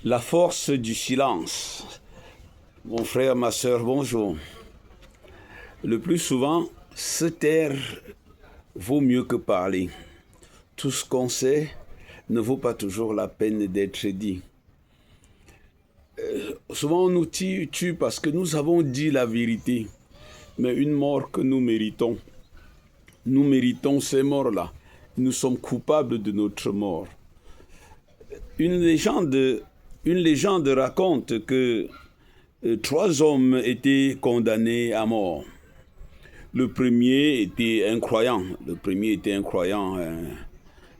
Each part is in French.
La force du silence. Mon frère, ma sœur, bonjour. Le plus souvent, se taire vaut mieux que parler. Tout ce qu'on sait ne vaut pas toujours la peine d'être dit. Souvent, on nous tue parce que nous avons dit la vérité, mais une mort que nous méritons. Nous méritons ces morts-là. Nous sommes coupables de notre mort. Une légende raconte que 3 hommes étaient condamnés à mort. Le premier était un croyant.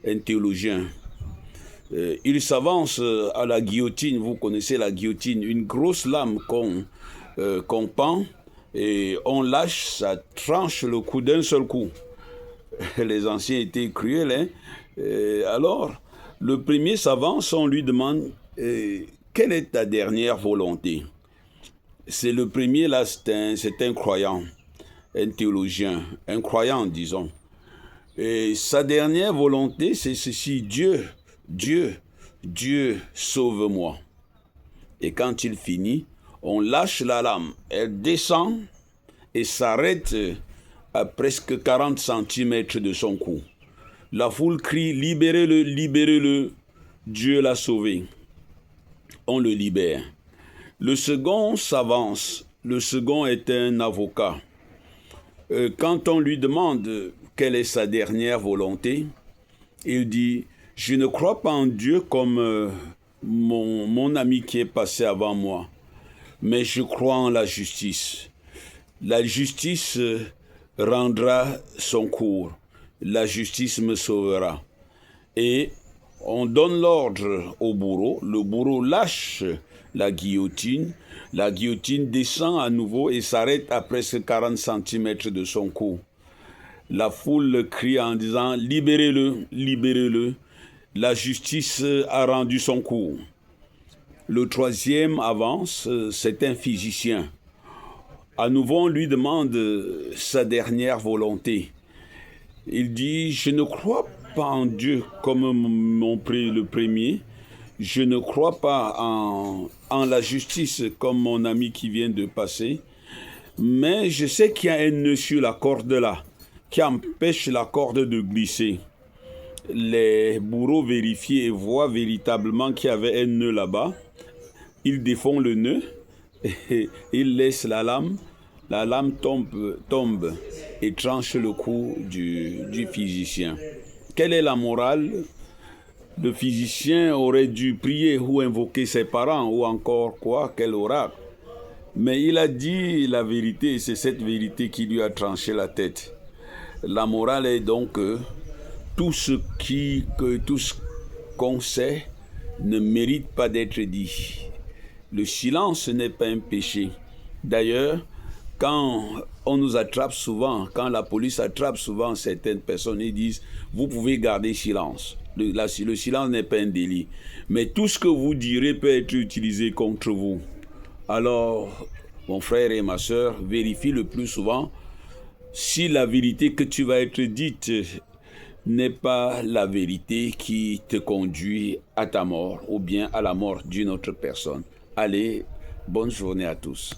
Un théologien. Il s'avance à la guillotine. Vous connaissez la guillotine, une grosse lame qu'on pend et on lâche, ça tranche le cou d'un seul coup. Les anciens étaient cruels, hein? Alors, le premier s'avance, on lui demande quelle est ta dernière volonté? C'est le premier là, c'est un croyant, un théologien, un croyant, disons. Et sa dernière volonté, c'est ceci: Dieu, sauve-moi. Et quand il finit, on lâche la lame, elle descend et s'arrête à presque 40 cm de son cou. La foule crie: libérez-le, libérez-le, Dieu l'a sauvé. On le libère. Le second s'avance. Le second est un avocat. Quand on lui demande quelle est sa dernière volonté, il dit: je ne crois pas en Dieu comme mon ami qui est passé avant moi, mais je crois en la justice. La justice rendra son cours. La justice me sauvera. Et on donne l'ordre au bourreau. Le bourreau lâche la guillotine descend à nouveau et s'arrête à presque 40 cm de son cou. La foule crie en disant: libérez-le, libérez-le. La justice a rendu son cours. Le troisième avance, c'est un physicien. À nouveau, on lui demande sa dernière volonté. Il dit: je ne crois pas en Dieu comme le premier. Je ne crois pas en la justice comme mon ami qui vient de passer. Mais je sais qu'il y a un nœud sur la corde là, qui empêche la corde de glisser. Les bourreaux vérifient et voient véritablement qu'il y avait un nœud là-bas. Ils défont le nœud et ils laissent la lame. La lame tombe et tranche le cou du physicien. Quelle est la morale? Le physicien aurait dû prier ou invoquer ses parents ou encore quoi, quel oracle. Mais il a dit la vérité et c'est cette vérité qui lui a tranché la tête. La morale est donc que tout ce qu'on sait ne mérite pas d'être dit. Le silence n'est pas un péché. D'ailleurs, quand on nous attrape souvent, quand la police attrape souvent certaines personnes, ils disent: vous pouvez garder silence. Le silence n'est pas un délit. Mais tout ce que vous direz peut être utilisé contre vous. Alors, mon frère et ma sœur, vérifie le plus souvent si la vérité que tu vas être dite n'est pas la vérité qui te conduit à ta mort ou bien à la mort d'une autre personne. Allez, bonne journée à tous.